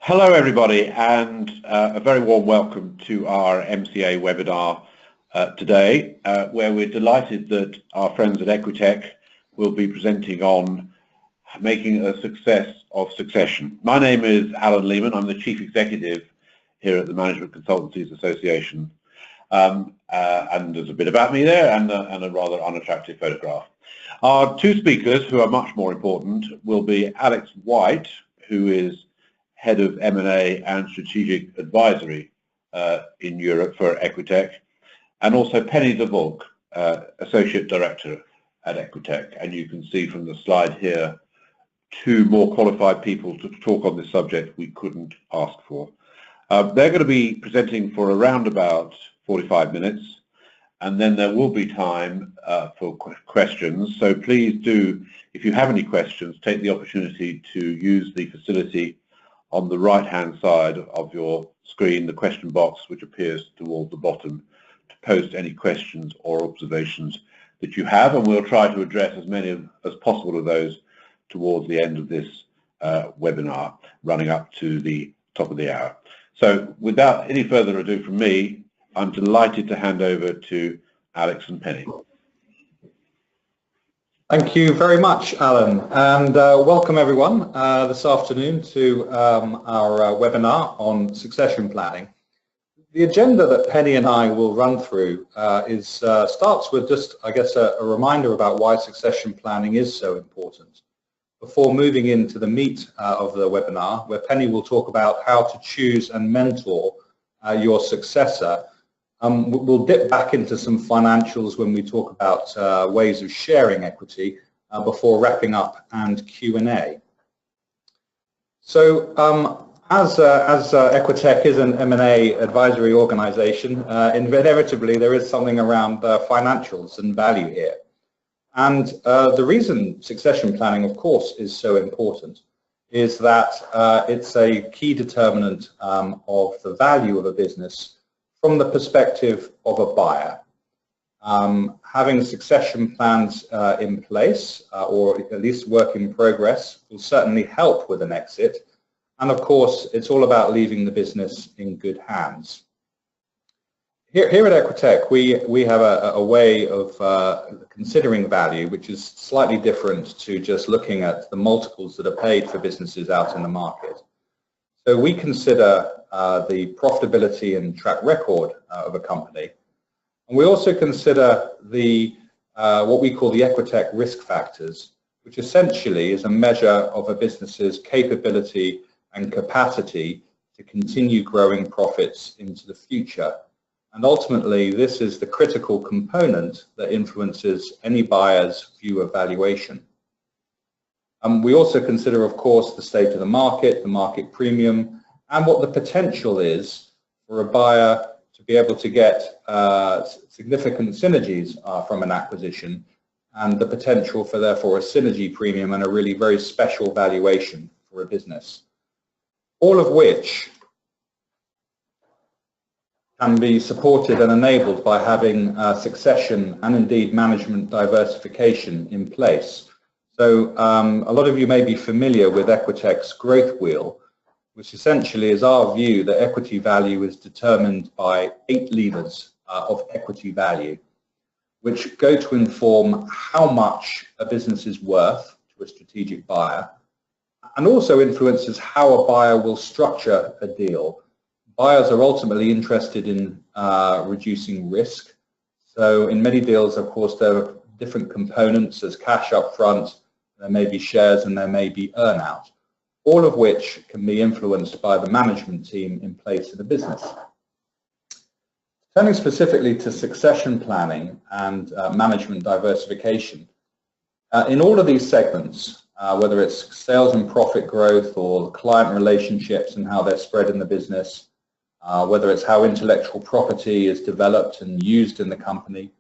Hello everybody, and a very warm welcome to our MCA webinar today, where we're delighted that our friends at Equitech will be presenting on making a success of succession. My name is Alan Lehman. I'm the Chief Executive here at the Management Consultancies Association, and there's a bit about me there and a rather unattractive photograph. Our two speakers, who are much more important, will be Alex White, who is Head of M&A and Strategic Advisory in Europe for Equitech, and also Penny de Volk, Associate Director at Equitech. And you can see from the slide here, two more qualified people to talk on this subject we couldn't ask for. They're going to be presenting for around about 45 minutes, and then there will be time for questions. So please do, if you have any questions, take the opportunity to use the facility on the right-hand side of your screen, the question box which appears towards the bottom, to post any questions or observations that you have, and we'll try to address as many as possible of those towards the end of this webinar, running up to the top of the hour. So without any further ado from me, I'm delighted to hand over to Alex and Penny. Thank you very much, Alan, and welcome everyone this afternoon to our webinar on succession planning. The agenda that Penny and I will run through starts with just, I guess, a reminder about why succession planning is so important, before moving into the meat of the webinar, where Penny will talk about how to choose and mentor your successor. We'll dip back into some financials when we talk about ways of sharing equity before wrapping up and Q&A. So as Equitech is an M&A advisory organization, inevitably there is something around financials and value here. And the reason succession planning, of course, is so important is that it's a key determinant of the value of a business from the perspective of a buyer. Having succession plans in place, or at least work in progress, will certainly help with an exit. And of course, it's all about leaving the business in good hands. Here at Equitech, we have a way of considering value, which is slightly different to just looking at the multiples that are paid for businesses out in the market. So we consider the profitability and track record of a company, and we also consider the what we call the Equitech risk factors, which essentially is a measure of a business's capability and capacity to continue growing profits into the future. And ultimately, this is the critical component that influences any buyer's view of valuation. We also consider, of course, the state of the market premium, and what the potential is for a buyer to be able to get significant synergies from an acquisition, and the potential for, therefore, a synergy premium and a really very special valuation for a business. All of which can be supported and enabled by having succession and indeed management diversification in place. So a lot of you may be familiar with Equitech's growth wheel, which essentially is our view that equity value is determined by 8 levers of equity value, which go to inform how much a business is worth to a strategic buyer, and also influences how a buyer will structure a deal. Buyers are ultimately interested in reducing risk. So in many deals, of course, there are different components. There's cash up front, there may be shares, and there may be earn-out, all of which can be influenced by the management team in place in the business. Turning specifically to succession planning and management diversification, in all of these segments, whether it's sales and profit growth or client relationships and how they're spread in the business, whether it's how intellectual property is developed and used in the company,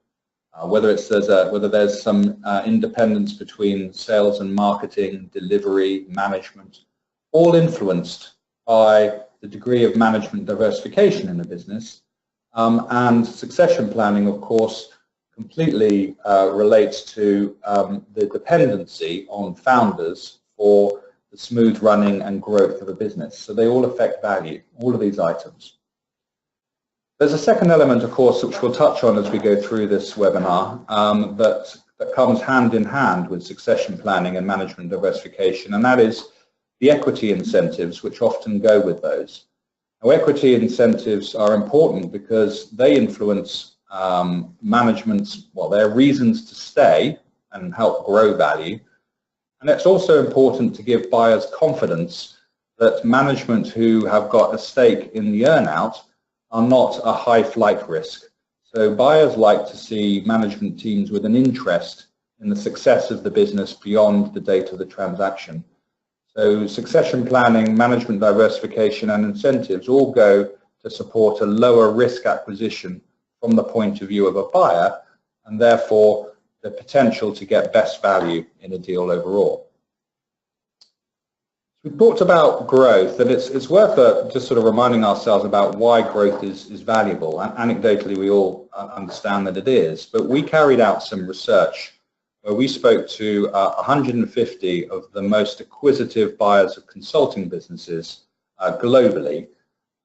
whether there's some independence between sales and marketing, delivery, management, all influenced by the degree of management diversification in the business. And succession planning, of course, completely relates to the dependency on founders for the smooth running and growth of a business. So they all affect value, all of these items. There's a second element, of course, which we'll touch on as we go through this webinar, that comes hand in hand with succession planning and management diversification, and that is the equity incentives, which often go with those. Now, equity incentives are important because they influence management's, well, their reasons to stay and help grow value. And it's also important to give buyers confidence that management who have got a stake in the earnout are not a high flight risk. So buyers like to see management teams with an interest in the success of the business beyond the date of the transaction. So succession planning, management diversification and incentives all go to support a lower risk acquisition from the point of view of a buyer, and therefore the potential to get best value in a deal overall. We've talked about growth, and it's worth just sort of reminding ourselves about why growth is valuable. And anecdotally, we all understand that it is, but we carried out some research where we spoke to 150 of the most acquisitive buyers of consulting businesses globally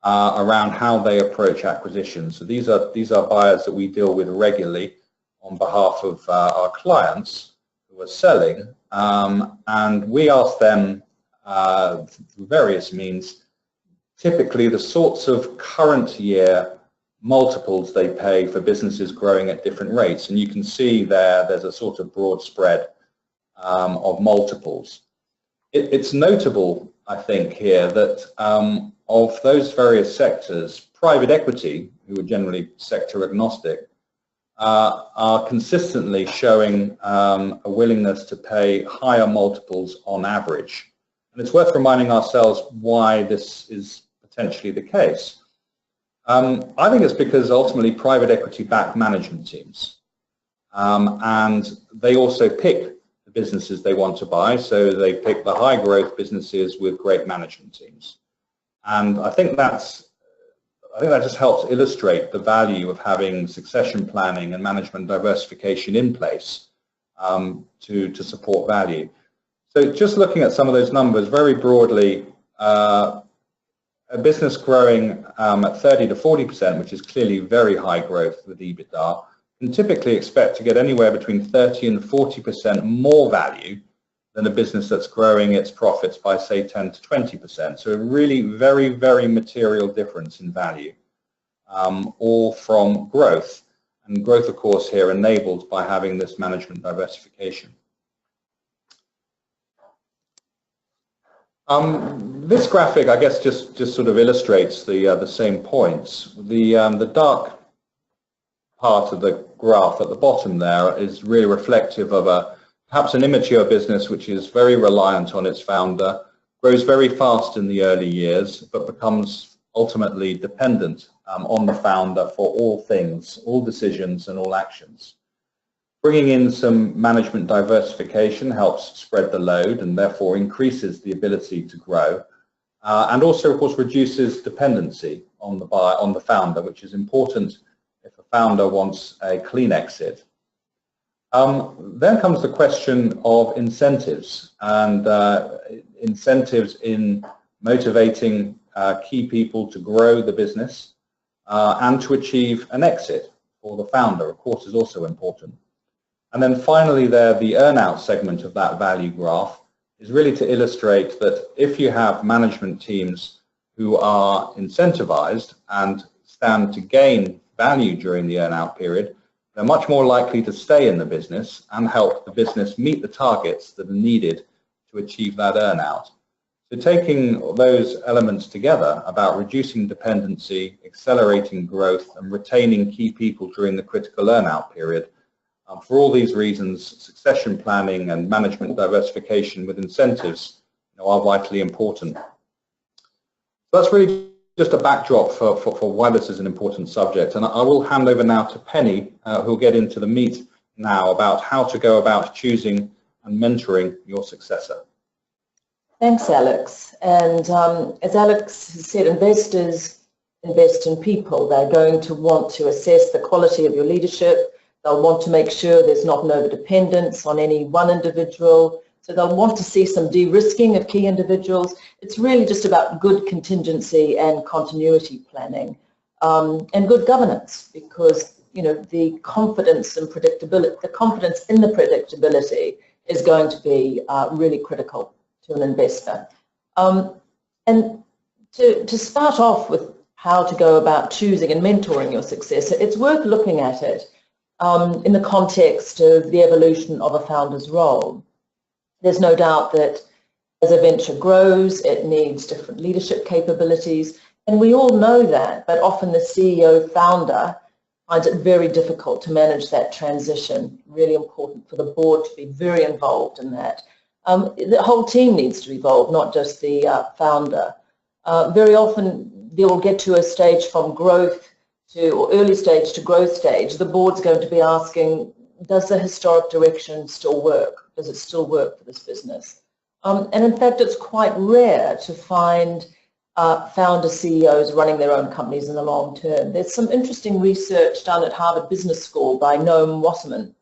around how they approach acquisitions. So these are buyers that we deal with regularly on behalf of our clients who are selling, and we asked them through various means, typically the sorts of current year multiples they pay for businesses growing at different rates. And you can see there's a sort of broad spread of multiples. It's notable, I think, here that of those various sectors, private equity, who are generally sector agnostic, are consistently showing a willingness to pay higher multiples on average. And it's worth reminding ourselves why this is potentially the case. I think it's because ultimately private equity back management teams, and they also pick the businesses they want to buy, so they pick the high growth businesses with great management teams. And I think that just helps illustrate the value of having succession planning and management diversification in place to support value. So just looking at some of those numbers very broadly, a business growing at 30 to 40%, which is clearly very high growth with EBITDA, can typically expect to get anywhere between 30 and 40% more value than a business that's growing its profits by, say, 10 to 20%. So a really very, very material difference in value, all from growth. And growth, of course, here enabled by having this management diversification. This graphic, I guess, just sort of illustrates the same points. The dark part of the graph at the bottom there is really reflective of perhaps an immature business which is very reliant on its founder, grows very fast in the early years, but becomes ultimately dependent on the founder for all things, all decisions and all actions. Bringing in some management diversification helps spread the load and therefore increases the ability to grow, and also, of course, reduces dependency on the founder, which is important if a founder wants a clean exit. Then comes the question of incentives, and incentives in motivating key people to grow the business and to achieve an exit for the founder, of course, is also important. And then finally there, the earnout segment of that value graph is really to illustrate that if you have management teams who are incentivized and stand to gain value during the earnout period, they're much more likely to stay in the business and help the business meet the targets that are needed to achieve that earnout. So taking those elements together about reducing dependency, accelerating growth, and retaining key people during the critical earnout period, for all these reasons, succession planning and management diversification with incentives are vitally important. So that's really just a backdrop for why this is an important subject. And I will hand over now to Penny, who will get into the meat now about how to go about choosing and mentoring your successor. Thanks, Alex. And as Alex said, investors invest in people. They're going to want to assess the quality of your leadership. They'll want to make sure there's not an overdependence on any one individual. So they'll want to see some de-risking of key individuals. It's really just about good contingency and continuity planning, and good governance, because the confidence and predictability, the confidence in the predictability is going to be really critical to an investor. And to start off with how to go about choosing and mentoring your successor, it's worth looking at it in the context of the evolution of a founder's role. There's no doubt that as a venture grows, it needs different leadership capabilities, and we all know that, but often the CEO founder finds it very difficult to manage that transition. Really important for the board to be very involved in that. The whole team needs to be involved, not just the founder. Very often they'll get to a stage from growth to, or early stage to growth stage, the board's going to be asking, does the historic direction still work? Does it still work for this business? And in fact, it's quite rare to find founder CEOs running their own companies in the long term. There's some interesting research done at Harvard Business School by Noam Wasserman.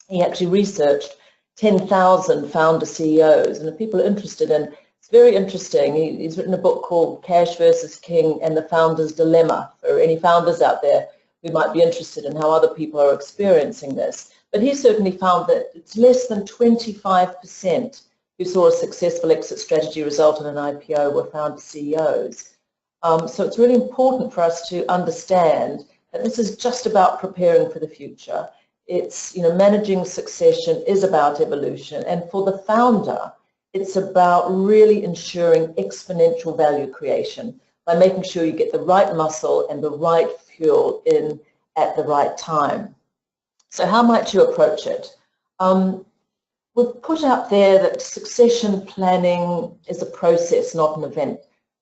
He actually researched 10,000 founder CEOs, and if people are interested in, it's very interesting. He's written a book called Cash versus King and the Founder's Dilemma, for any founders out there who might be interested in how other people are experiencing this. But he certainly found that it's less than 25% who saw a successful exit strategy result in an IPO were founder CEOs. So it's really important for us to understand that this is just about preparing for the future. It's, managing succession is about evolution, and for the founder, it's about really ensuring exponential value creation by making sure you get the right muscle and the right fuel in at the right time. So how might you approach it? We've put out there that succession planning is a process, not an event.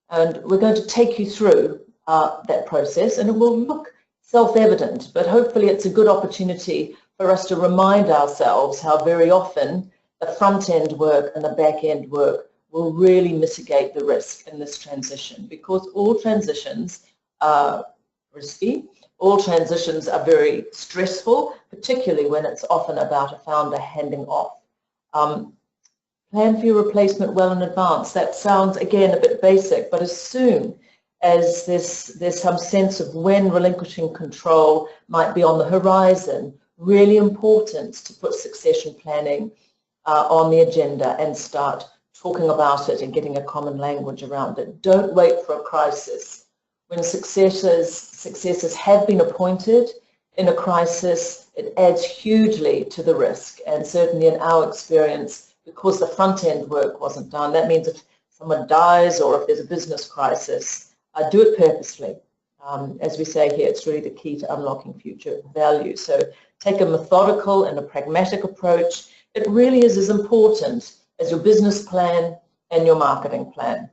And we're going to take you through that process, and it will look self-evident, but hopefully it's a good opportunity for us to remind ourselves how very often the front-end work and the back-end work will really mitigate the risk in this transition, because all transitions are risky, all transitions are very stressful, particularly when it's often about a founder handing off. Plan for your replacement well in advance. That sounds, again, a bit basic, but as soon as there's some sense of when relinquishing control might be on the horizon, really important to put succession planning on the agenda and start talking about it and getting a common language around it. Don't wait for a crisis. When successors have been appointed in a crisis, it adds hugely to the risk, and certainly in our experience, because the front-end work wasn't done, that means if someone dies or if there's a business crisis, do it purposely. As we say here, it's really the key to unlocking future value. So take a methodical and a pragmatic approach. It really is as important as your business plan and your marketing plan.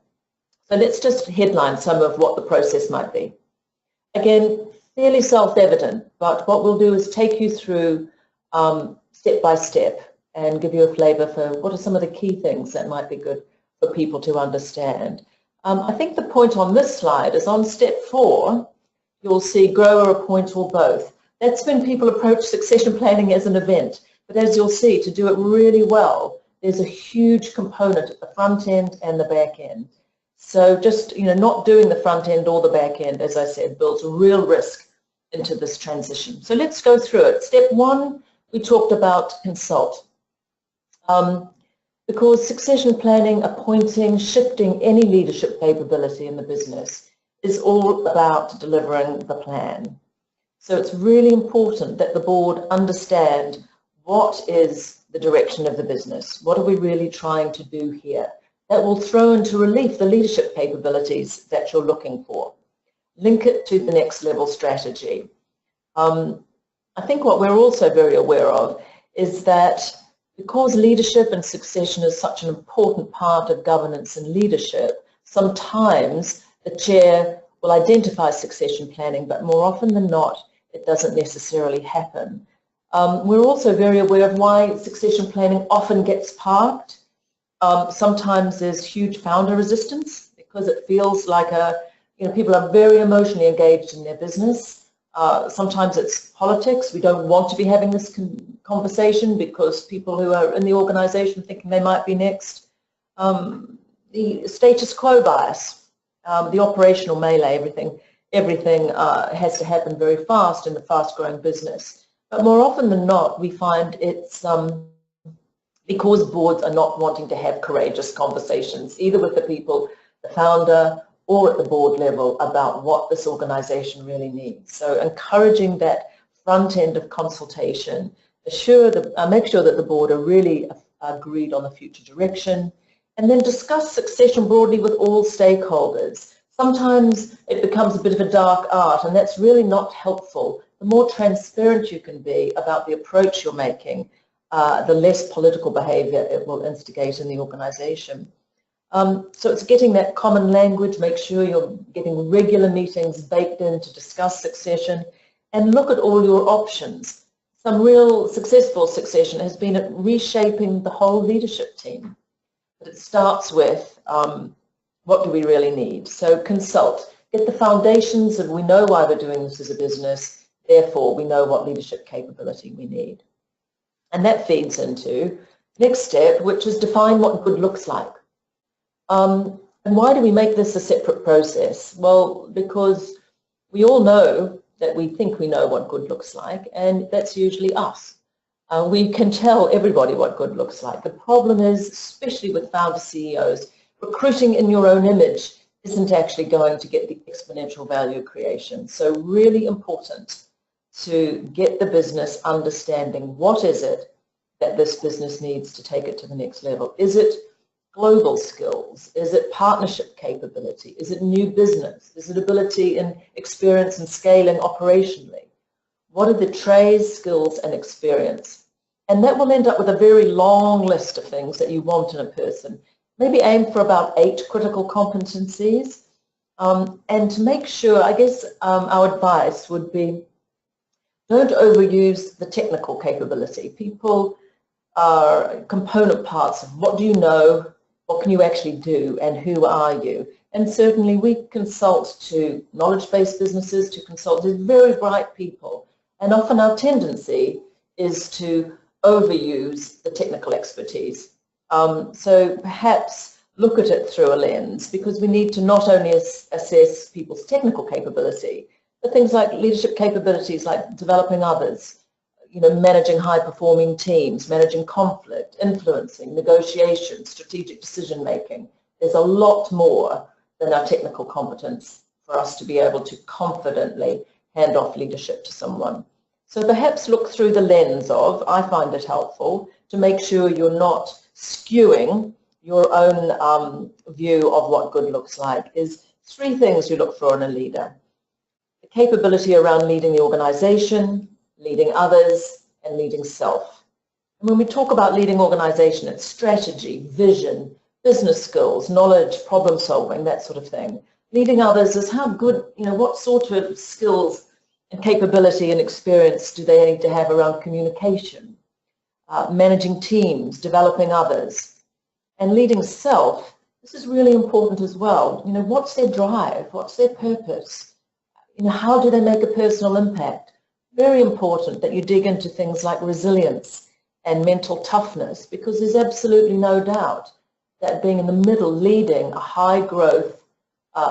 So let's just headline some of what the process might be. Again, fairly self-evident, but what we'll do is take you through step by step and give you a flavour for what are some of the key things that might be good for people to understand. I think the point on this slide is on step 4, you'll see grow or appoint or both. That's when people approach succession planning as an event, but as you'll see, to do it really well, there's a huge component at the front end and the back end. So just, not doing the front end or the back end, as I said, builds a real risk into this transition. So let's go through it. Step 1, we talked about consult. Because succession planning, appointing, shifting any leadership capability in the business is all about delivering the plan. So it's really important that the board understand what is the direction of the business. What are we really trying to do here? That will throw into relief the leadership capabilities that you're looking for. Link it to the next level strategy. I think what we're also very aware of is that because leadership and succession is such an important part of governance and leadership, sometimes the chair will identify succession planning, but more often than not, it doesn't necessarily happen. We're also very aware of why succession planning often gets parked. Sometimes there's huge founder resistance because it feels like people are very emotionally engaged in their business. Sometimes it's politics. We don't want to be having this conversation because people who are in the organization thinking they might be next. The status quo bias, the operational melee, everything has to happen very fast in a fast-growing business. But more often than not, we find it's because boards are not wanting to have courageous conversations, either with the people, the founder, or at the board level about what this organization really needs. So encouraging that front end of consultation, make sure that the board are really agreed on the future direction, and then discuss succession broadly with all stakeholders. Sometimes it becomes a bit of a dark art, and that's really not helpful. The more transparent you can be about the approach you're making, the less political behavior it will instigate in the organization. So it's getting that common language, make sure you're getting regular meetings baked in to discuss succession, and look at all your options. Some real successful succession has been at reshaping the whole leadership team. But it starts with what do we really need? So consult, get the foundations, and we know why we're doing this as a business, therefore we know what leadership capability we need. And that feeds into next step, which is define what good looks like. And why do we make this a separate process? Well, because we all know that we think we know what good looks like, and that's usually us. We can tell everybody what good looks like. The problem is, especially with founder CEOs, recruiting in your own image isn't actually going to get the exponential value creation. So really important to get the business understanding what is it that this business needs to take it to the next level. Is it global skills? Is it partnership capability? Is it new business? Is it ability and experience in scaling operationally? What are the traits, skills, and experience? And that will end up with a very long list of things that you want in a person. Maybe aim for about 8 critical competencies. And to make sure, I guess our advice would be, don't overuse the technical capability. People are component parts of what do you know, what can you actually do, and who are you? And certainly we consult to knowledge-based businesses, to consult to very bright people. And often our tendency is to overuse the technical expertise. So perhaps look at it through a lens, because we need to not only assess people's technical capability, but things like leadership capabilities, like developing others, managing high-performing teams, managing conflict, influencing, negotiation, strategic decision-making. There's a lot more than our technical competence for us to be able to confidently hand off leadership to someone. So perhaps look through the lens of, I find it helpful to make sure you're not skewing your own view of what good looks like, is 3 things you look for in a leader. The capability around leading the organization, leading others, and leading self. And when we talk about leading organization, it's strategy, vision, business skills, knowledge, problem solving, that sort of thing. Leading others is how good, what sort of skills and capability and experience do they need to have around communication, managing teams, developing others. And leading self, this is really important as well. What's their drive? What's their purpose? How do they make a personal impact? Very important that you dig into things like resilience and mental toughness, because there's absolutely no doubt that being in the middle, leading a high growth,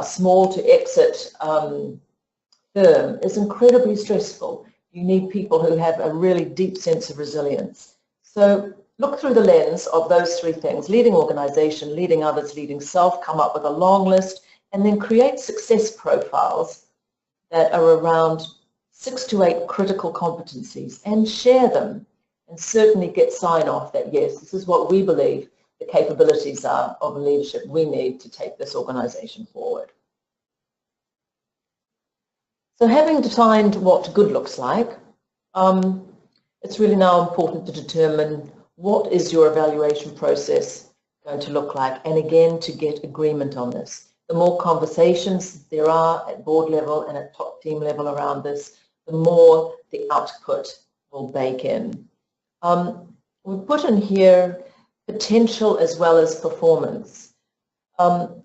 small to exit firm is incredibly stressful. You need people who have a really deep sense of resilience. So look through the lens of those 3 things: leading organization, leading others, leading self, come up with a long list, and then create success profiles that are around 6 to 8 critical competencies, and share them, and certainly get sign-off that, yes, this is what we believe the capabilities are of leadership we need to take this organization forward. So having defined what good looks like, it's really now important to determine what is your evaluation process going to look like, and again, to get agreement on this. The more conversations there are at board level and at top team level around this, the more the output will bake in. We've put in here potential as well as performance.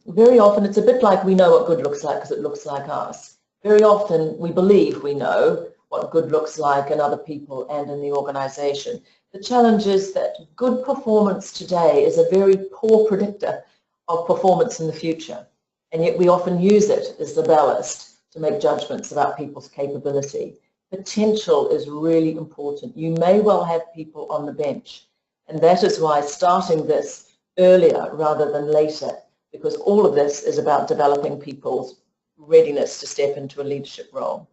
Very often it's a bit like we know what good looks like because it looks like us. very often we believe we know what good looks like in other people and in the organization. The challenge is that good performance today is a very poor predictor of performance in the future, and yet we often use it as the ballast to make judgments about people's capability. Potential is really important. You may well have people on the bench, and that is why starting this earlier rather than later, because all of this is about developing people's readiness to step into a leadership role.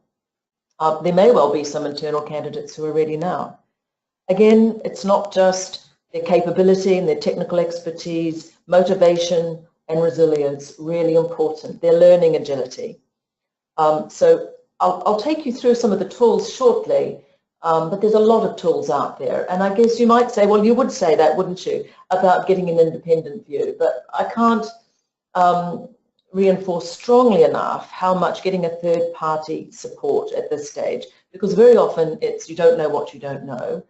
There may well be some internal candidates who are ready now. Again, it's not just their capability and their technical expertise, motivation and resilience, really important. Their learning agility. So I'll take you through some of the tools shortly, but there's a lot of tools out there. And I guess you might say, well, you would say that, wouldn't you, about getting an independent view. But I can't reinforce strongly enough how much getting a third-party support at this stage, because very often it's you don't know what you don't know.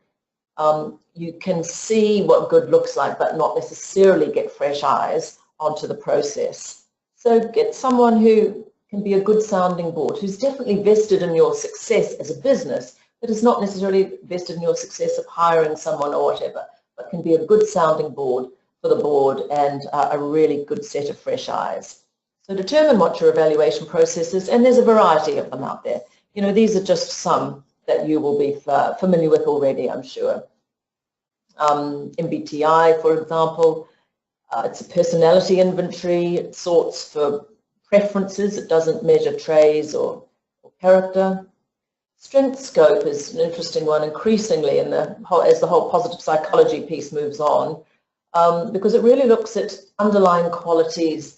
You can see what good looks like, but not necessarily get fresh eyes onto the process. So get someone who can be a good sounding board, who's definitely vested in your success as a business, but is not necessarily vested in your success of hiring someone or whatever, but can be a good sounding board for the board and a really good set of fresh eyes. So determine what your evaluation process is, and there's a variety of them out there. You know, these are just some that you will be familiar with already, I'm sure. MBTI, for example, it's a personality inventory. It sorts for preferences. It doesn't measure traits or character. Strength scope is an interesting one, increasingly as the whole positive psychology piece moves on, because it really looks at underlying qualities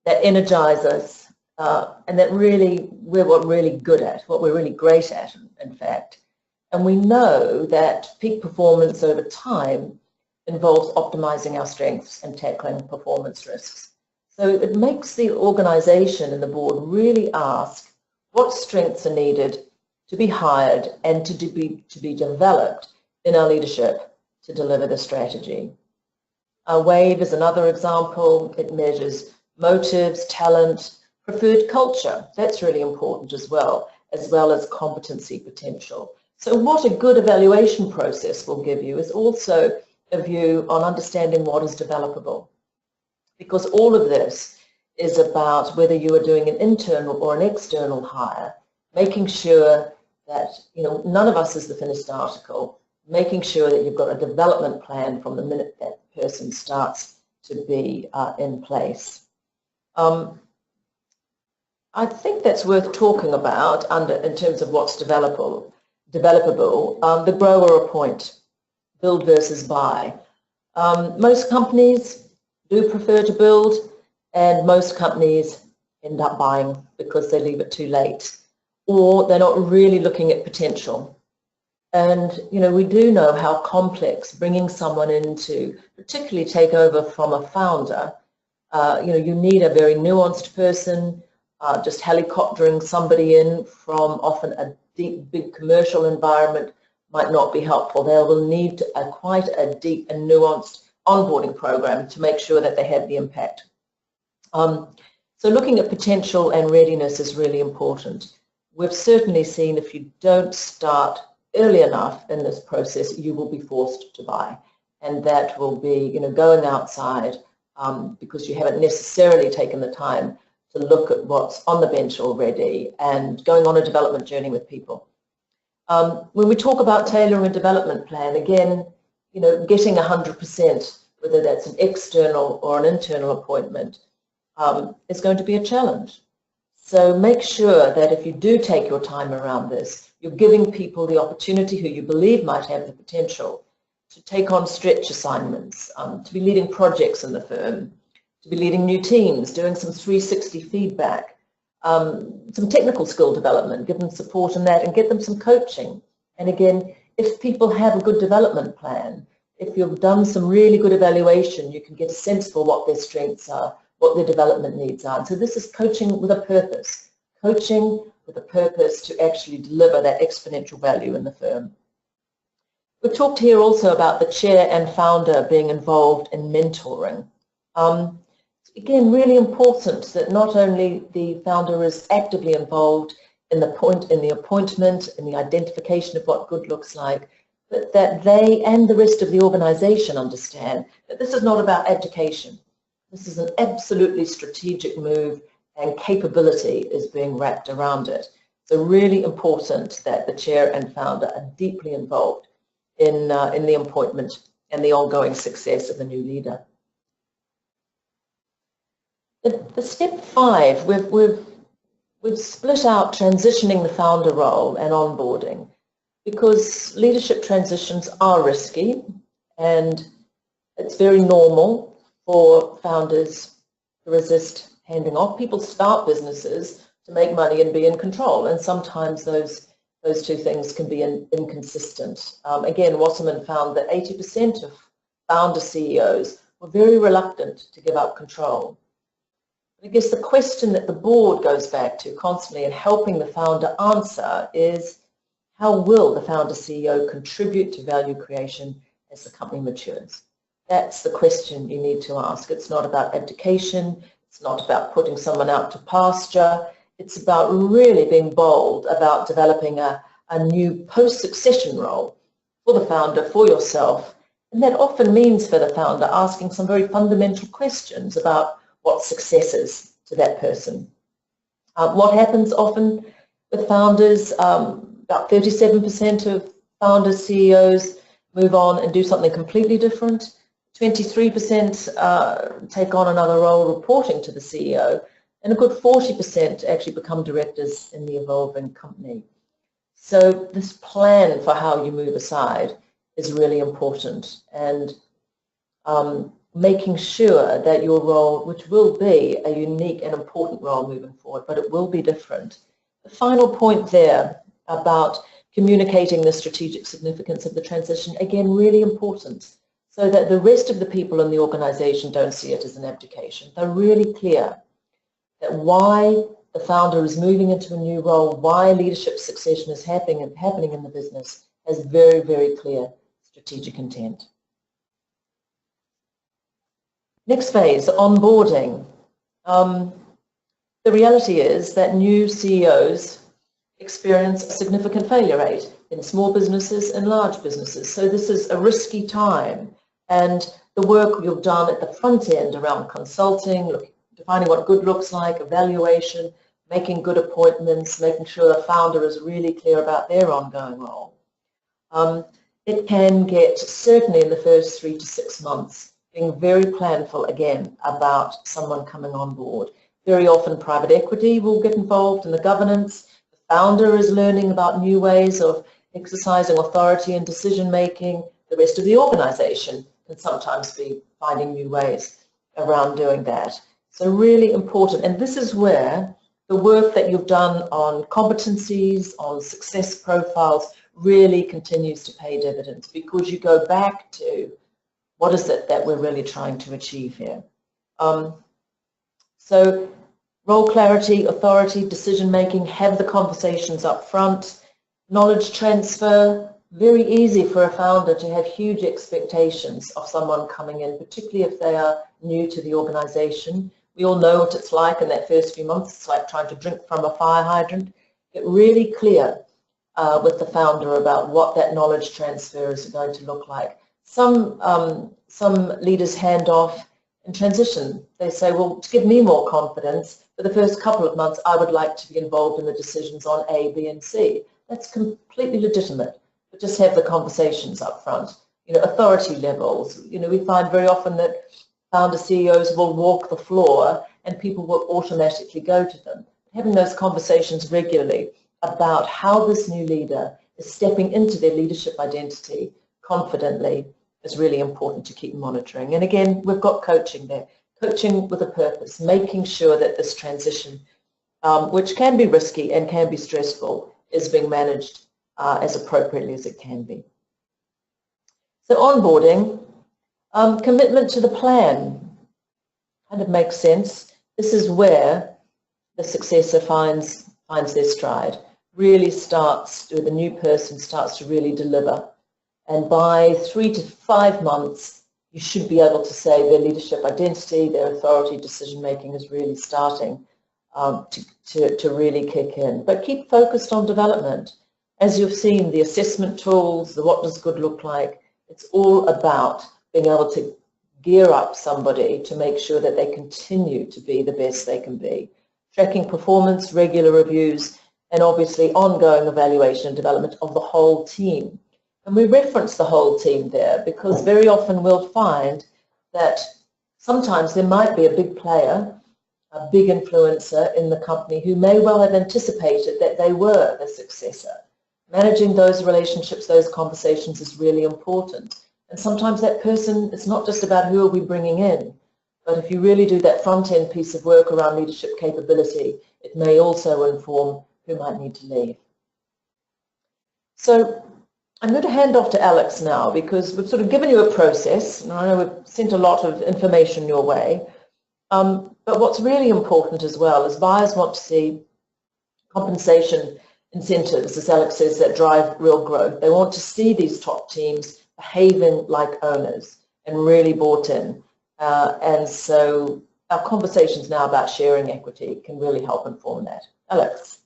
that energize us and that really we're really good at, what we're really great at, in fact. And we know that peak performance over time involves optimizing our strengths and tackling performance risks. So it makes the organization and the board really ask what strengths are needed to be hired and to be developed in our leadership to deliver the strategy. WAVE is another example. It measures motives, talent, preferred culture. That's really important as well as competency potential. So what a good evaluation process will give you is also a view on understanding what is developable. Because all of this is about whether you are doing an internal or an external hire, making sure that, you know, none of us is the finished article, making sure that you've got a development plan from the minute that person starts to be in place. I think that's worth talking about in terms of what's developable, the grow or appoint, build versus buy. Most companies do prefer to build, and most companies end up buying because they leave it too late, or they're not really looking at potential. And, you know, we do know how complex bringing someone in to particularly take over from a founder. You know, you need a very nuanced person. Just helicoptering somebody in from often a deep, big commercial environment might not be helpful. They will need quite a deep and nuanced onboarding program to make sure that they have the impact. So looking at potential and readiness is really important. We've certainly seen if you don't start early enough in this process, you will be forced to buy. And that will be, you know, going outside because you haven't necessarily taken the time to look at what's on the bench already and going on a development journey with people. When we talk about tailoring a development plan, again, you know, getting 100%, whether that's an external or an internal appointment, is going to be a challenge. So make sure that if you do take your time around this, you're giving people the opportunity who you believe might have the potential to take on stretch assignments, to be leading projects in the firm, to be leading new teams, doing some 360 feedback, some technical skill development, give them support in that and get them some coaching. And again, if people have a good development plan, if you've done some really good evaluation, you can get a sense for what their strengths are, what their development needs are. And so this is coaching with a purpose, coaching with a purpose to actually deliver that exponential value in the firm. We've talked here also about the chair and founder being involved in mentoring. again, really important that not only the founder is actively involved in the appointment, in the identification of what good looks like, but that they and the rest of the organization understand that this is not about abdication. This is an absolutely strategic move, and capability is being wrapped around it. So really important that the chair and founder are deeply involved in the appointment and the ongoing success of the new leader. The step 5, we've split out transitioning the founder role and onboarding, because leadership transitions are risky, and it's very normal for founders to resist handing off. People start businesses to make money and be in control, and sometimes those two things can be inconsistent. Again, Wasserman found that 80% of founder CEOs were very reluctant to give up control. I guess the question that the board goes back to constantly in helping the founder answer is, how will the founder CEO contribute to value creation as the company matures? That's the question you need to ask. It's not about abdication. It's not about putting someone out to pasture. It's about really being bold about developing a new post-succession role for the founder, for yourself. And that often means for the founder asking some very fundamental questions about what success is to that person. What happens often with founders, about 37% of founder CEOs move on and do something completely different. 23% take on another role reporting to the CEO, and a good 40% actually become directors in the evolving company. So this plan for how you move aside is really important, and making sure that your role, which will be a unique and important role moving forward, but it will be different. The final point there about communicating the strategic significance of the transition, again, really important, so that the rest of the people in the organization don't see it as an abdication. They're really clear that why the founder is moving into a new role, why leadership succession is happening in the business, has very, very clear strategic intent. Next phase, onboarding. The reality is that new CEOs experience a significant failure rate in small businesses and large businesses. So this is a risky time, and the work you've done at the front end around consulting, defining what good looks like, evaluation, making good appointments, making sure the founder is really clear about their ongoing role. It can get, certainly in the first 3 to 6 months, being very planful again about someone coming on board. Very often private equity will get involved in the governance. The founder is learning about new ways of exercising authority and decision making. The rest of the organization can sometimes be finding new ways around doing that. So really important, and this is where the work that you've done on competencies, on success profiles, really continues to pay dividends, because you go back to what is it that we're really trying to achieve here. So role clarity, authority, decision making, have the conversations up front. Knowledge transfer, very easy for a founder to have huge expectations of someone coming in, particularly if they are new to the organization. We all know what it's like in that first few months. It's like trying to drink from a fire hydrant. Get really clear with the founder about what that knowledge transfer is going to look like. Some leaders hand off in transition. They say, well, to give me more confidence, for the first couple of months, I would like to be involved in the decisions on A, B, and C. That's completely legitimate, but just have the conversations up front. Authority levels. We find very often that founder CEOs will walk the floor and people will automatically go to them. Having those conversations regularly about how this new leader is stepping into their leadership identity confidently is really important to keep monitoring. And again, we've got coaching there, coaching with a purpose, making sure that this transition, which can be risky and can be stressful, is being managed as appropriately as it can be. So onboarding, commitment to the plan kind of makes sense. This is where the successor finds their stride, really starts, the new person starts to really deliver. And by 3 to 5 months, you should be able to say their leadership identity, their authority, decision-making is really starting to really kick in. But keep focused on development. As you've seen, the assessment tools, the what does good look like, it's all about being able to gear up somebody to make sure that they continue to be the best they can be. Tracking performance, regular reviews, and obviously ongoing evaluation and development of the whole team. And we reference the whole team there because very often we'll find that sometimes there might be a big player, a big influencer in the company who may well have anticipated that they were the successor. Managing those relationships, those conversations is really important. And sometimes that person, it's not just about who are we bringing in, but if you really do that front-end piece of work around leadership capability, it may also inform who might need to leave. So I'm going to hand off to Alex now because we've sort of given you a process, and I know we've sent a lot of information your way. But what's really important as well is buyers want to see compensation incentives, as Alex says, that drive real growth. They want to see these top teams behaving like owners and really bought in. And so our conversations now about sharing equity can really help inform that. Alex.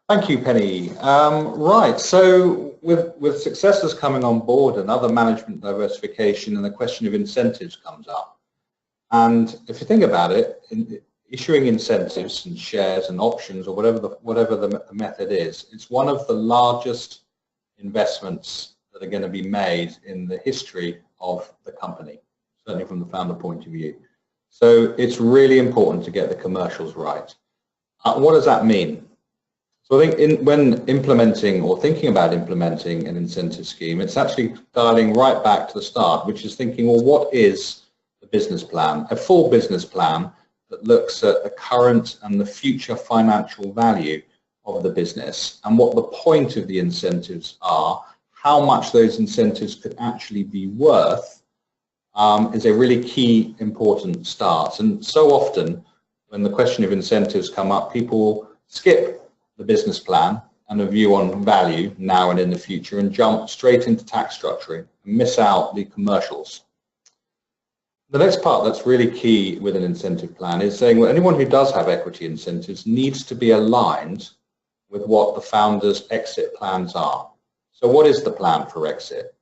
Thank you, Penny. Right, so with successors coming on board and other management diversification, and the question of incentives comes up. And if you think about it, issuing incentives and shares and options or whatever the method is, it's one of the largest investments that are going to be made in the history of the company, certainly from the founder point of view. So it's really important to get the commercials right. What does that mean? So I think when implementing or thinking about implementing an incentive scheme, it's actually dialing right back to the start, which is thinking, well, what is the business plan? A full business plan that looks at the current and the future financial value of the business and what the point of the incentives are, how much those incentives could actually be worth, is a really key important start. And so often when the question of incentives come up, people skip the business plan and a view on value now and in the future and jump straight into tax structuring and miss out the commercials. The next part that's really key with an incentive plan is saying, well, anyone who does have equity incentives needs to be aligned with what the founder's exit plans are. So what is the plan for exit?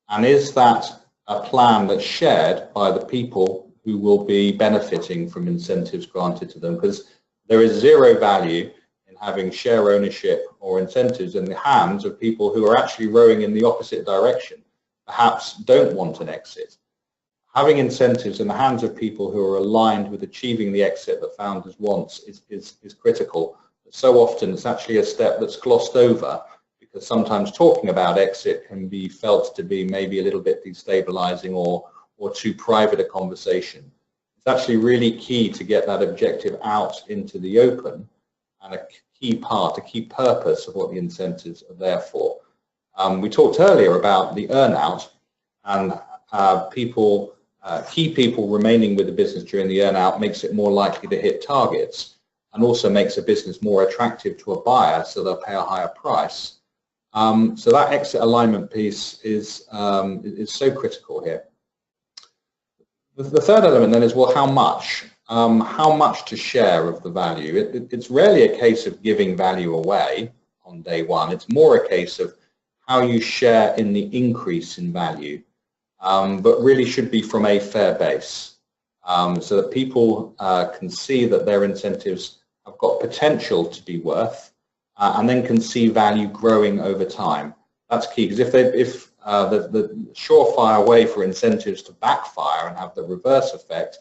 And is that a plan that's shared by the people who will be benefiting from incentives granted to them? Because there is zero value in having share ownership or incentives in the hands of people who are actually rowing in the opposite direction, perhaps don't want an exit. Having incentives in the hands of people who are aligned with achieving the exit that founders want is critical. But so often it's actually a step that's glossed over because sometimes talking about exit can be felt to be maybe a little bit destabilizing or too private a conversation. It's actually really key to get that objective out into the open and a key part, a key purpose of what the incentives are there for. We talked earlier about the earnout and key people remaining with the business during the earnout makes it more likely to hit targets and also makes a business more attractive to a buyer, so they'll pay a higher price. So that exit alignment piece is so critical here. The third element then is, well, how much? How much to share of the value? It's rarely a case of giving value away on day one. It's more a case of how you share in the increase in value. But really should be from a fair base, so that people can see that their incentives have got potential to be worth, and then can see value growing over time. That's key, because if the surefire way for incentives to backfire and have the reverse effect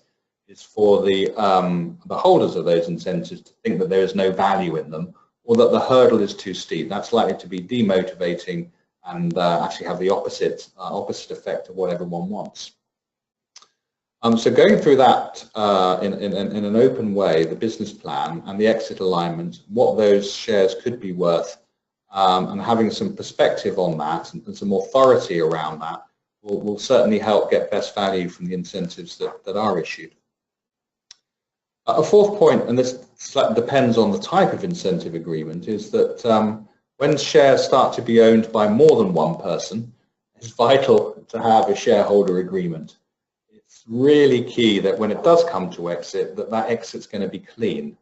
is for the holders of those incentives to think that there is no value in them, or that the hurdle is too steep, that's likely to be demotivating and actually have the opposite effect of what everyone wants. So going through that in an open way, the business plan and the exit alignment, what those shares could be worth, and having some perspective on that and some authority around that will certainly help get best value from the incentives that are issued. A fourth point, and this depends on the type of incentive agreement, is that when shares start to be owned by more than one person, it's vital to have a shareholder agreement. really key that when it does come to exit, that exit's going to be clean,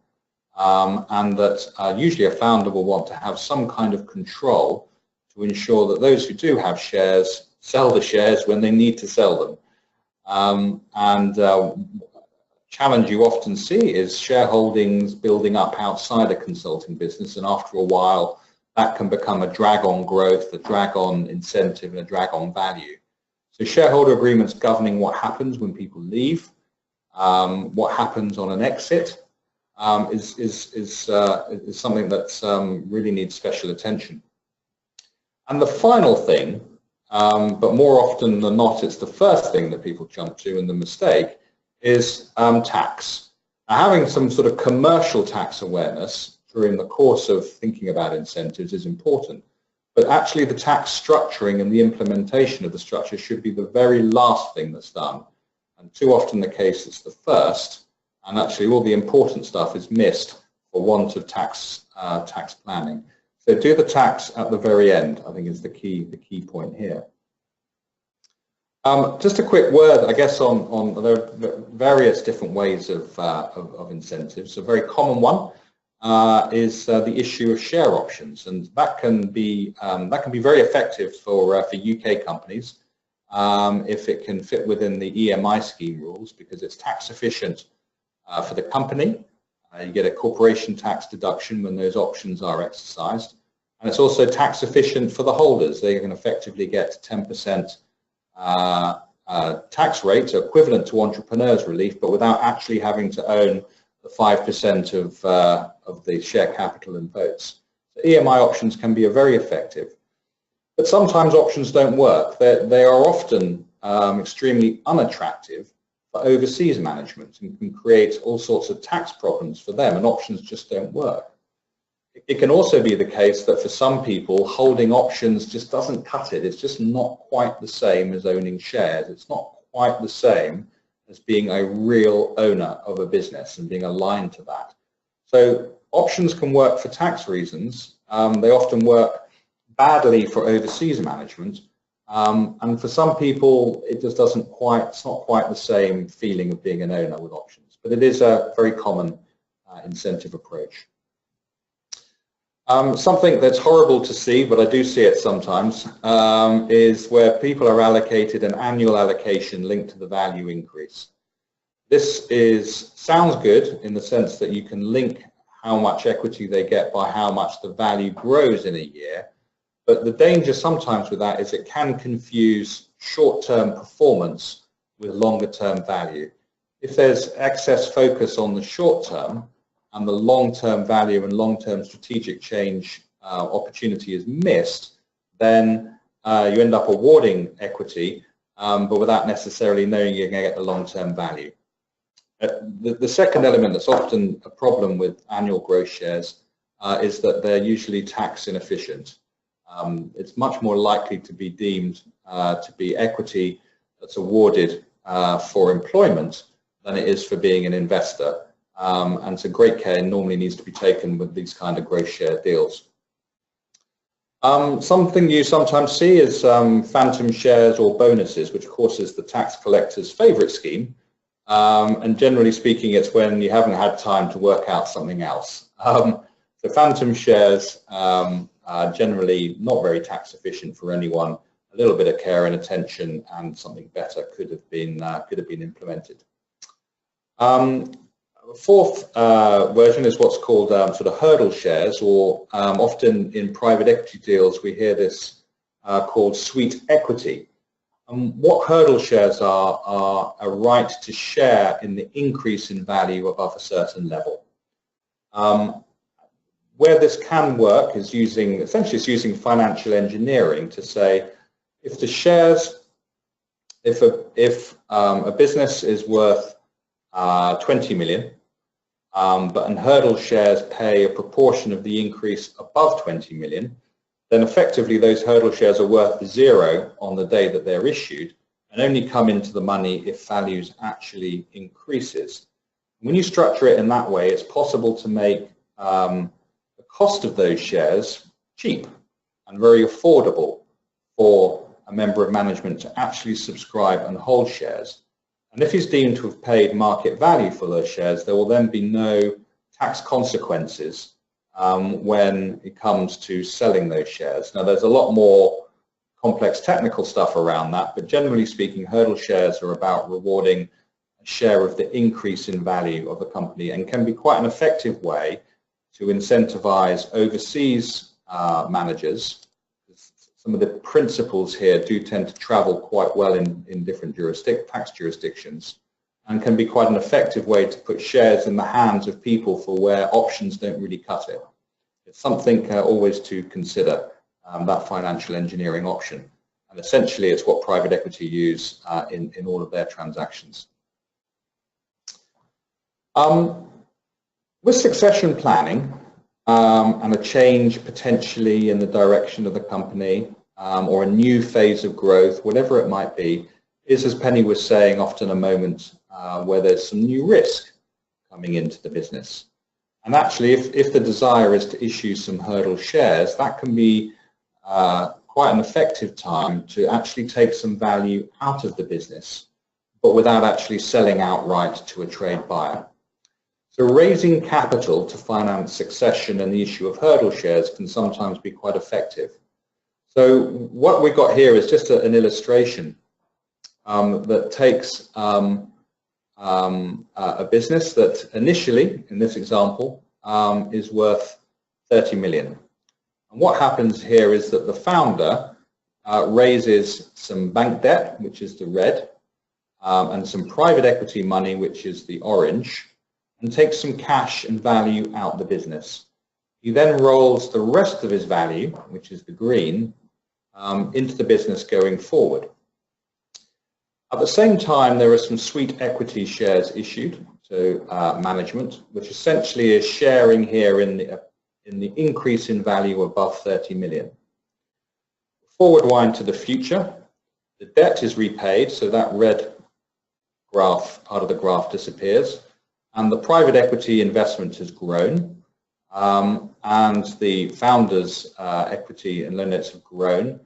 and that usually a founder will want to have some kind of control to ensure that those who do have shares sell the shares when they need to sell them. Challenge you often see is shareholdings building up outside a consulting business, and after a while that can become a drag on growth, a drag on incentive, and a drag on value. So shareholder agreements governing what happens when people leave, what happens on an exit, is something that really needs special attention. And the final thing, but more often than not, it's the first thing that people jump to and the mistake, is tax. Now, having some sort of commercial tax awareness during the course of thinking about incentives is important, but actually the tax structuring and the implementation of the structure should be the very last thing that's done. And too often the case it's the first, and actually all the important stuff is missed for want of tax planning. So do the tax at the very end, I think, is the key point here. Just a quick word, I guess, on there are various different ways of incentives. A very common one is the issue of share options, and that can be very effective for UK companies if it can fit within the EMI scheme rules, because it's tax efficient for the company. You get a corporation tax deduction when those options are exercised, and it's also tax efficient for the holders. They can effectively get 10% tax rate, so equivalent to entrepreneurs relief, but without actually having to own the 5% of the share capital and votes. So EMI options can be very effective, but sometimes options don't work. They are often extremely unattractive for overseas management and can create all sorts of tax problems for them, and options just don't work. It can also be the case that for some people, holding options just doesn't cut it. It's just not quite the same as owning shares. It's not quite the same as being a real owner of a business and being aligned to that. So options can work for tax reasons. They often work badly for overseas management. And for some people, it just it's not quite the same feeling of being an owner with options. But it is a very common incentive approach. Something that's horrible to see, but I do see it sometimes, is where people are allocated an annual allocation linked to the value increase. This sounds good in the sense that you can link how much equity they get by how much the value grows in a year, but the danger sometimes with that is it can confuse short-term performance with longer-term value. If there's excess focus on the short term, and the long-term value and long-term strategic change opportunity is missed, then you end up awarding equity, but without necessarily knowing you're going to get the long-term value. The second element that's often a problem with annual growth shares is that they're usually tax inefficient. It's much more likely to be deemed to be equity that's awarded for employment than it is for being an investor. And so great care normally needs to be taken with these kind of growth share deals. Something you sometimes see is phantom shares or bonuses, which of course is the tax collector's favorite scheme. And generally speaking, it's when you haven't had time to work out something else. So phantom shares are generally not very tax efficient for anyone. A little bit of care and attention and something better could have been implemented. Fourth version is what's called sort of hurdle shares, or often in private equity deals we hear this called sweet equity. What hurdle shares are a right to share in the increase in value above a certain level. Where this can work is essentially using financial engineering to say, if the shares, if a business is worth 20 million, but hurdle shares pay a proportion of the increase above 20 million, then effectively those hurdle shares are worth 0 on the day that they're issued and only come into the money if values actually increases. When you structure it in that way, it's possible to make the cost of those shares cheap and very affordable for a member of management to actually subscribe and hold shares. And if he's deemed to have paid market value for those shares, there will then be no tax consequences when it comes to selling those shares. Now, there's a lot more complex technical stuff around that, but generally speaking, hurdle shares are about rewarding a share of the increase in value of the company and can be quite an effective way to incentivize overseas managers. Some of the principles here do tend to travel quite well in different tax jurisdictions, and can be quite an effective way to put shares in the hands of people for where options don't really cut it. It's something always to consider, that financial engineering option. And essentially it's what private equity use in all of their transactions. With succession planning and a change potentially in the direction of the company, or a new phase of growth, whatever it might be, is, as Penny was saying, often a moment where there's some new risk coming into the business. And actually, if the desire is to issue some hurdle shares, that can be quite an effective time to actually take some value out of the business, but without actually selling outright to a trade buyer. So raising capital to finance succession and the issue of hurdle shares can sometimes be quite effective. So what we've got here is just an illustration that takes a business that initially, in this example, is worth 30 million. And what happens here is that the founder raises some bank debt, which is the red, and some private equity money, which is the orange, and takes some cash and value out the business. He then rolls the rest of his value, which is the green, into the business going forward. At the same time, there are some sweet equity shares issued to management, which essentially is sharing here in the increase in value above 30 million. Forward wind to the future, the debt is repaid, so that red graph, part of the graph disappears, and the private equity investment has grown, and the founders' equity and loan notes have grown.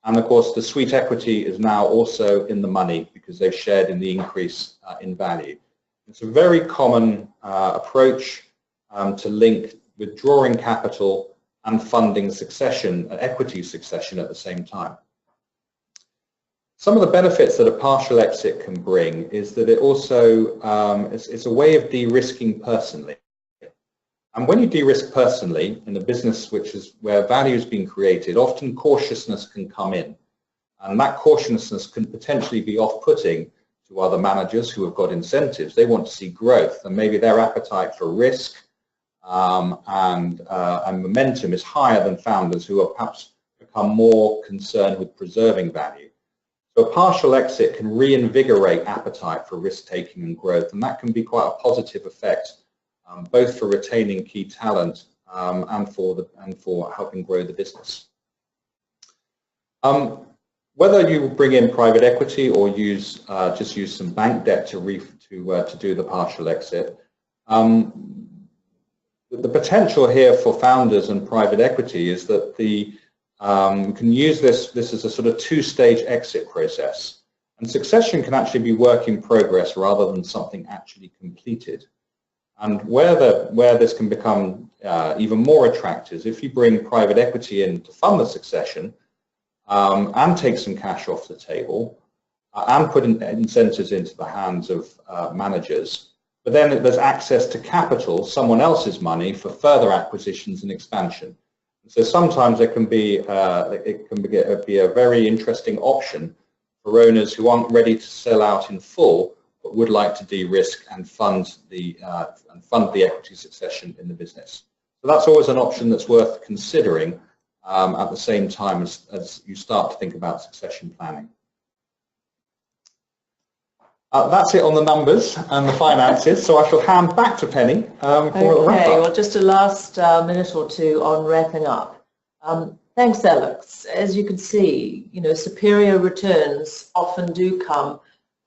And of course, the sweet equity is now also in the money because they've shared in the increase in value. It's a very common approach to link withdrawing capital and funding succession, equity succession at the same time. Some of the benefits that a partial exit can bring is that it also, it's a way of de-risking personally. And when you de-risk personally in a business where value is being created, often cautiousness can come in. And that cautiousness can potentially be off-putting to other managers who have got incentives. They want to see growth, and maybe their appetite for risk and momentum is higher than founders who have perhaps become more concerned with preserving value. So a partial exit can reinvigorate appetite for risk-taking and growth, and that can be quite a positive effect, both for retaining key talent and for helping grow the business. Whether you bring in private equity or just use some bank debt to do the partial exit, the potential here for founders and private equity is that you can use this as a sort of two-stage exit process. And succession can actually be work in progress rather than something actually completed. And where this can become even more attractive is if you bring private equity in to fund the succession and take some cash off the table and put incentives into the hands of managers. But then there's access to capital, someone else's money, for further acquisitions and expansion. So sometimes it can be a very interesting option for owners who aren't ready to sell out in full, but would like to de-risk and fund the equity succession in the business. So that's always an option that's worth considering at the same time as you start to think about succession planning. That's it on the numbers and the finances, so I shall hand back to Penny for the wrap-up. Okay, well, just a last minute or two on wrapping up. Thanks, Alex. As you can see, superior returns often do come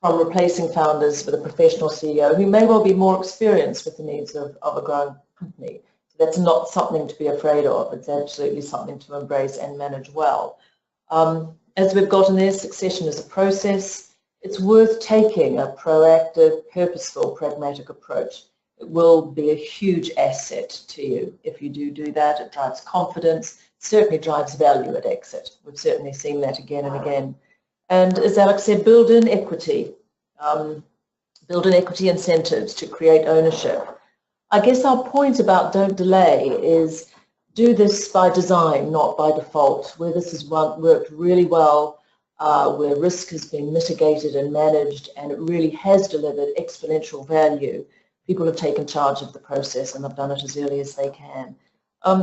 from replacing founders with a professional CEO who may well be more experienced with the needs of a growing company. So that's not something to be afraid of. It's absolutely something to embrace and manage well. As we've gotten there, succession is a process. it's worth taking a proactive, purposeful, pragmatic approach. It will be a huge asset to you if you do that. It drives confidence, certainly drives value at exit. We've certainly seen that again and again. And as Alex said, build in equity incentives to create ownership. I guess our point about don't delay is do this by design, not by default. Where this has worked really well, where risk has been mitigated and managed, and it really has delivered exponential value, people have taken charge of the process and have done it as early as they can.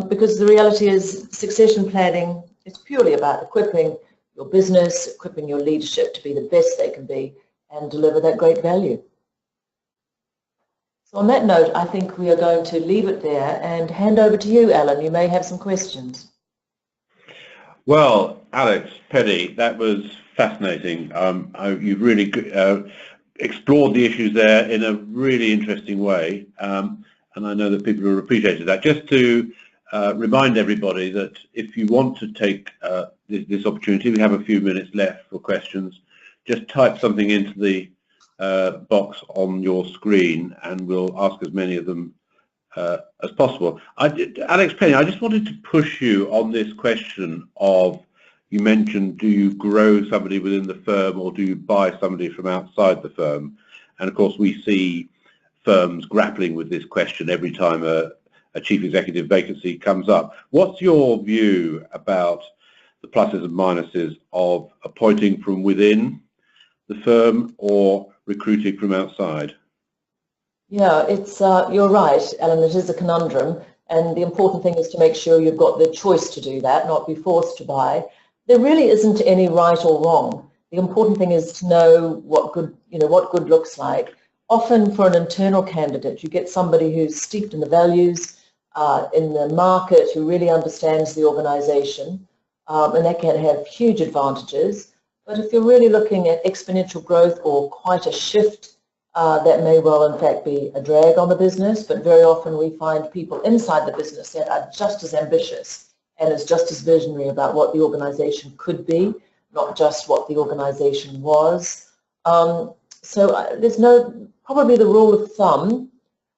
Because the reality is succession planning is purely about equipping your business, equipping your leadership to be the best they can be and deliver that great value. So on that note, I think we are going to leave it there and hand over to you, Alan. You may have some questions. Well, Alex, Penny, that was fascinating. You've really explored the issues there in a really interesting way, and I know that people have appreciated that. Just to remind everybody that if you want to take this opportunity, we have a few minutes left for questions. Just type something into the box on your screen and we'll ask as many of them as possible. Alex, Penny, I just wanted to push you on this question of, you mentioned, do you grow somebody within the firm or do you buy somebody from outside the firm? And of course we see firms grappling with this question every time a chief executive vacancy comes up. What's your view about the pluses and minuses of appointing from within the firm or recruiting from outside? Yeah, it's you're right, Alan, it is a conundrum, and the important thing is to make sure you've got the choice to do that, not be forced to buy. There really isn't any right or wrong. The important thing is to know what good looks like. Often for an internal candidate, you get somebody who's steeped in the values, in the market, who really understands the organization, and that can have huge advantages. But if you're really looking at exponential growth or quite a shift, that may well in fact be a drag on the business, but very often we find people inside the business that are just as ambitious and is just as visionary about what the organization could be, not just what the organization was. So there's probably the rule of thumb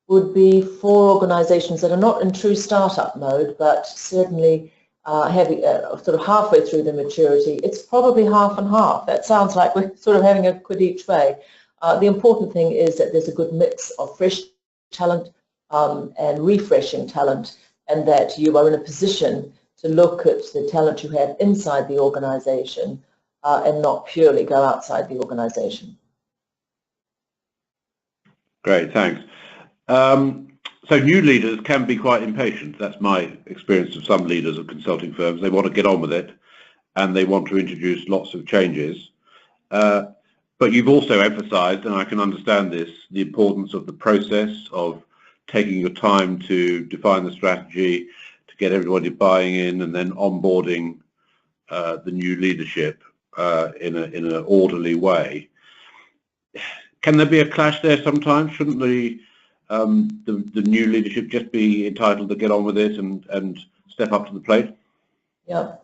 would be for organizations that are not in true startup mode, but certainly sort of halfway through the maturity, it's probably half and half. That sounds like we're sort of having a quid each way. The important thing is that there's a good mix of fresh talent and refreshing talent, and that you are in a position to look at the talent you have inside the organization and not purely go outside the organization. Great, thanks. So new leaders can be quite impatient. That's my experience of some leaders of consulting firms. They want to get on with it and they want to introduce lots of changes. But you've also emphasized, and I can understand this, the importance of the process of taking your time to define the strategy, to get everybody buying in, and then onboarding the new leadership in an orderly way. Can there be a clash there sometimes? Shouldn't the new leadership just be entitled to get on with it and step up to the plate? Yeah,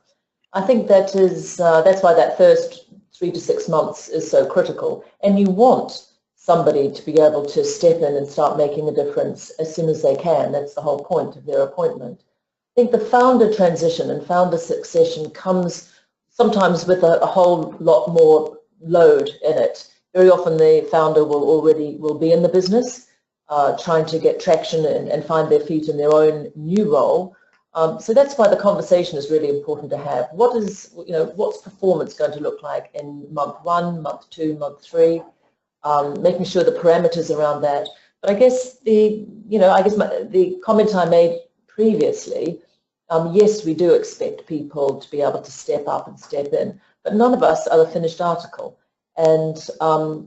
I think that is that's why that first 3 to 6 months is so critical, and you want somebody to be able to step in and start making a difference as soon as they can. That's the whole point of their appointment. I think the founder transition and founder succession comes sometimes with a whole lot more load in it. Very often the founder will be in the business, trying to get traction and find their feet in their own new role. So that's why the conversation is really important to have. What's performance going to look like in month 1, month 2, month 3? Making sure the parameters around that. But I guess the comment I made previously, yes, we do expect people to be able to step up and step in, but none of us are the finished article. And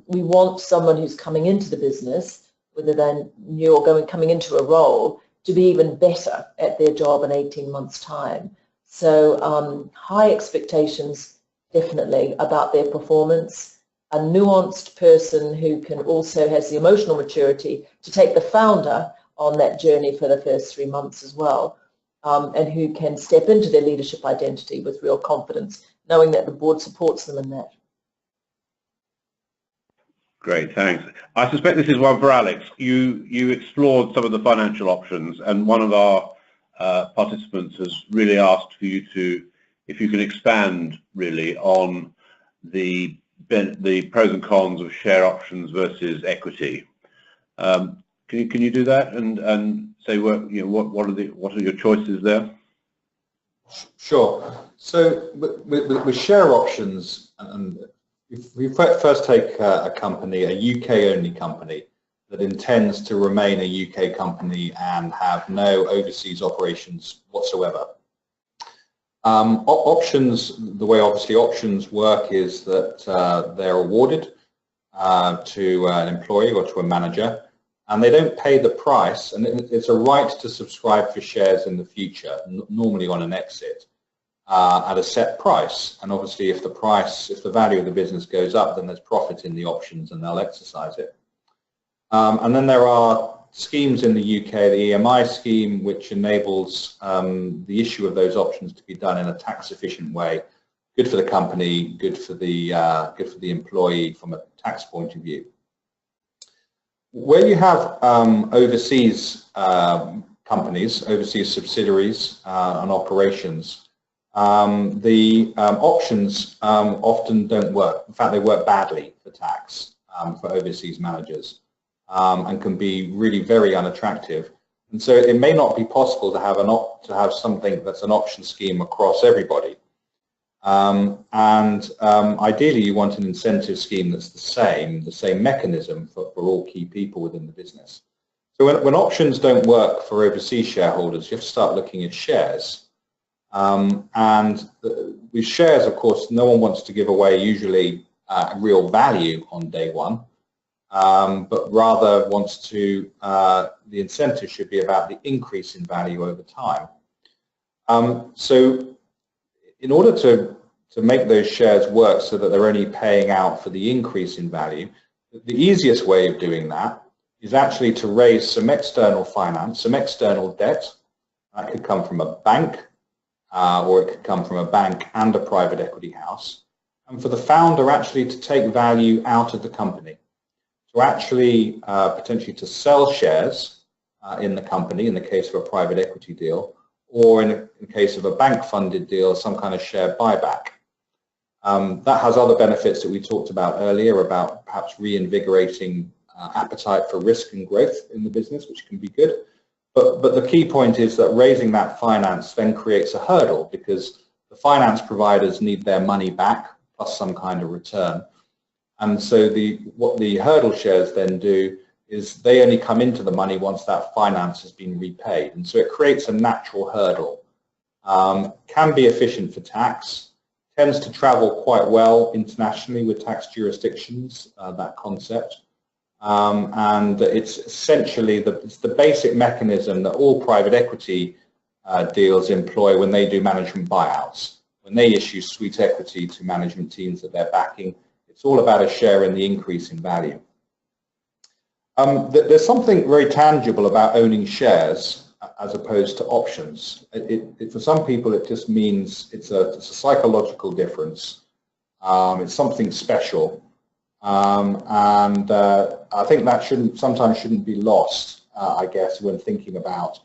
we want someone who's coming into the business, whether they're new or coming into a role, to be even better at their job in 18 months' time. So high expectations, definitely, about their performance. A nuanced person who can also has the emotional maturity to take the founder on that journey for the first 3 months as well, and who can step into their leadership identity with real confidence, knowing that the board supports them in that. Great, thanks. I suspect this is one for Alex. You explored some of the financial options, and one of our participants has really asked for you to, if you can expand really on the pros and cons of share options versus equity. Can you do that and say what are your choices there? Sure. So with share options, and if we first take a company, a UK-only company that intends to remain a UK company and have no overseas operations whatsoever. Options, the way obviously options work is that they're awarded to an employee or to a manager, and they don't pay the price, and it's a right to subscribe for shares in the future, normally on an exit, at a set price. And obviously if the value of the business goes up, then there's profit in the options and they'll exercise it. And then there are schemes in the UK, the EMI scheme, which enables the issue of those options to be done in a tax efficient way, good for the company, good for the employee from a tax point of view. Where you have overseas companies, overseas subsidiaries and operations, the options often don't work. In fact, they work badly for tax for overseas managers and can be really very unattractive. And so it may not be possible to have something that's an option scheme across everybody. Ideally, you want an incentive scheme that's the same mechanism for all key people within the business. So when options don't work for overseas shareholders, you have to start looking at shares. With shares, of course, no one wants to give away usually real value on day one, but rather wants to, the incentive should be about the increase in value over time. So in order to make those shares work so that they're only paying out for the increase in value, the easiest way of doing that is actually to raise some external finance, some external debt. That could come from a bank, or it could come from a bank and a private equity house, and for the founder actually to take value out of the company, to actually potentially to sell shares in the company in the case of a private equity deal, or in the case of a bank-funded deal, some kind of share buyback. That has other benefits that we talked about earlier about perhaps reinvigorating appetite for risk and growth in the business, which can be good. But the key point is that raising that finance then creates a hurdle, because the finance providers need their money back plus some kind of return. And so what the hurdle shares then do is they only come into the money once that finance has been repaid. And so it creates a natural hurdle. Can be efficient for tax, tends to travel quite well internationally with tax jurisdictions, that concept. And it's essentially the basic mechanism that all private equity deals employ when they do management buyouts. When they issue sweet equity to management teams that they're backing, it's all about a share in the increase in value. There's something very tangible about owning shares as opposed to options. For some people, it just means it's a psychological difference. It's something special. I think that sometimes shouldn't be lost, I guess, when thinking about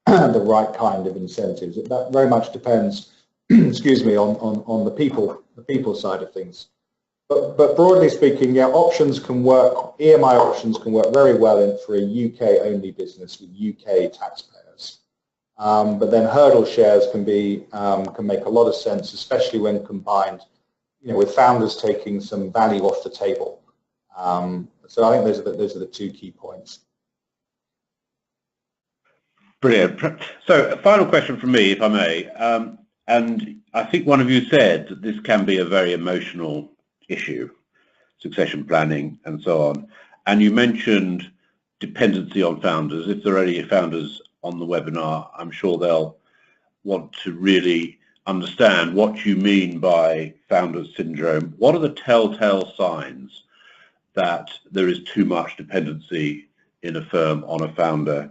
the right kind of incentives. That very much depends, excuse me, on the people side of things. But broadly speaking, yeah, options can work. EMI options can work very well for a UK-only business with UK taxpayers. But then hurdle shares can make a lot of sense, especially when combined, with founders taking some value off the table. So I think those are the two key points. Brilliant. So a final question from me, if I may. And I think one of you said that this can be a very emotional issue, succession planning and so on. And you mentioned dependency on founders. If there are any founders on the webinar, I'm sure they'll want to really understand what you mean by founders syndrome. What are the telltale signs that there is too much dependency in a firm on a founder?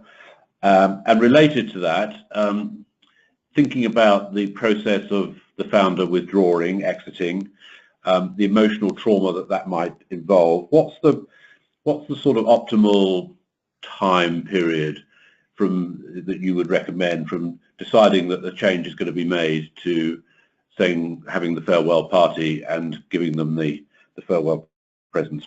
And related to that, thinking about the process of the founder withdrawing, exiting, the emotional trauma that might involve. What's the sort of optimal time period that you would recommend from deciding that the change is going to be made to saying having the farewell party and giving them the farewell presents?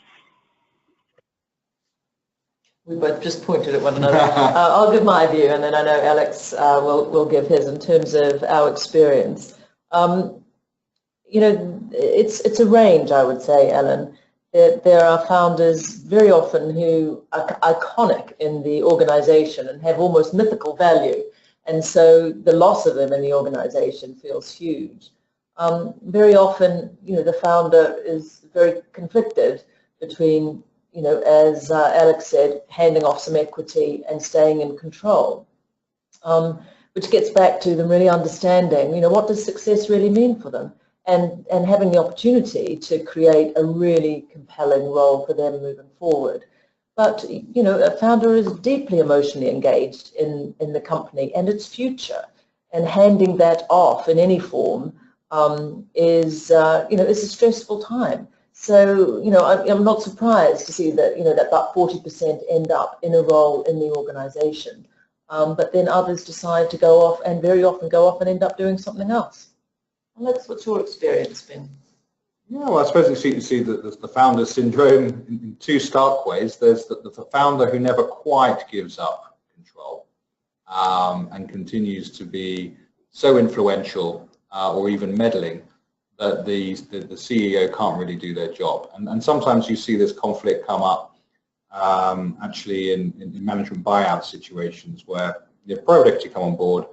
We both just pointed at one another. I'll give my view, and then I know Alex will give his in terms of our experience. You know, it's a range, I would say, Ellen. There are founders very often who are iconic in the organization and have almost mythical value, and so the loss of them in the organization feels huge. Very often, you know, the founder is very conflicted between, you know, as Alex said, handing off some equity and staying in control, which gets back to them really understanding, you know, what does success really mean for them, and having the opportunity to create a really compelling role for them moving forward. But, you know, a founder is deeply emotionally engaged in the company and its future, and handing that off in any form is a stressful time. So, you know, I'm not surprised to see that, you know, that about 40% end up in a role in the organization. But then others decide to go off, and very often go off and end up doing something else. Alex, what's your experience been? Yeah, well, I suppose you see the founder syndrome in two stark ways. There's the founder who never quite gives up control and continues to be so influential or even meddling that the CEO can't really do their job. And sometimes you see this conflict come up actually in management buyout situations where the private equity come on board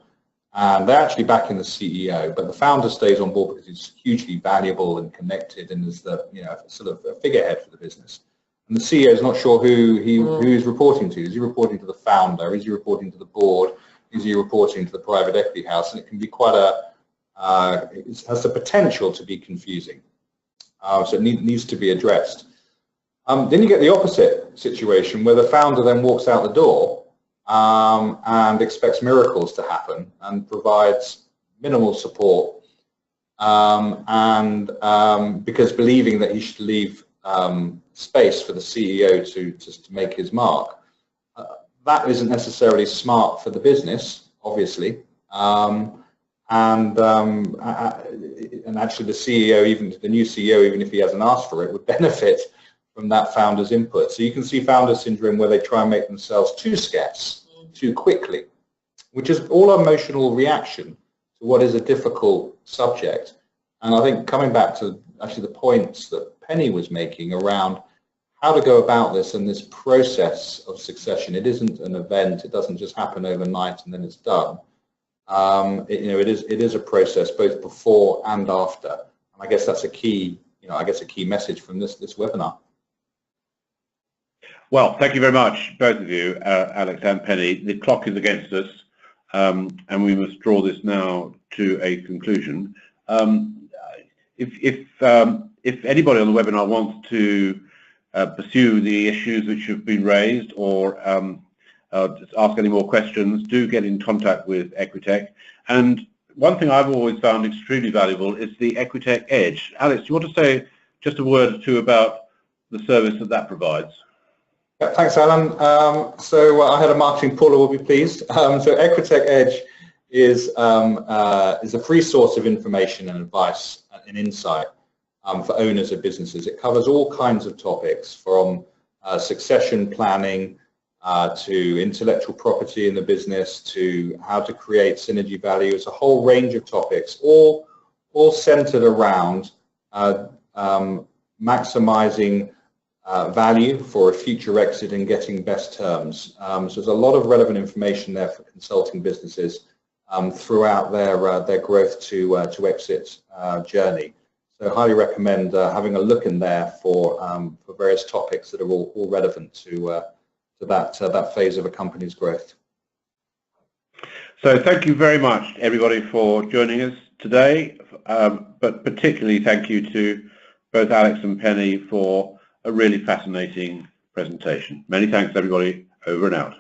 and they're actually backing the CEO, but the founder stays on board because he's hugely valuable and connected and is the, you know, sort of a figurehead for the business. And the CEO is not sure who he's reporting to. Is he reporting to the founder? Is he reporting to the board? Is he reporting to the private equity house? And it can be quite it has the potential to be confusing. So it needs to be addressed. Then you get the opposite situation where the founder then walks out the door and expects miracles to happen and provides minimal support because believing that he should leave space for the CEO to make his mark. That isn't necessarily smart for the business, obviously. And actually the CEO, even the new CEO, even if he hasn't asked for it, would benefit from that founder's input. So you can see founder syndrome where they try and make themselves too scarce, too quickly, which is all emotional reaction to what is a difficult subject. And I think coming back to actually the points that Penny was making around how to go about this and this process of succession, it isn't an event, it doesn't just happen overnight and then it's done. It is a process both before and after. And I guess that's a key, a key message from this webinar. Well, thank you very much, both of you, Alex and Penny. The clock is against us, and we must draw this now to a conclusion. If anybody on the webinar wants to pursue the issues which have been raised or ask any more questions, do get in contact with Equitech. And one thing I've always found extremely valuable is the Equitech Edge. Alex, do you want to say just a word or two about the service that provides? Thanks, Alan. So our head of marketing, Paula, will be pleased. So Equitech Edge is a free source of information and advice and insight for owners of businesses. It covers all kinds of topics from succession planning to intellectual property in the business to how to create synergy value. It's a whole range of topics, all centered around maximizing value for a future exit and getting best terms. So there's a lot of relevant information there for consulting businesses throughout their growth to exit journey. So I highly recommend having a look in there for various topics that are all relevant to that phase of a company's growth. So thank you very much, everybody, for joining us today. But particularly thank you to both Alex and Penny for a really fascinating presentation. Many thanks, everybody. Over and out.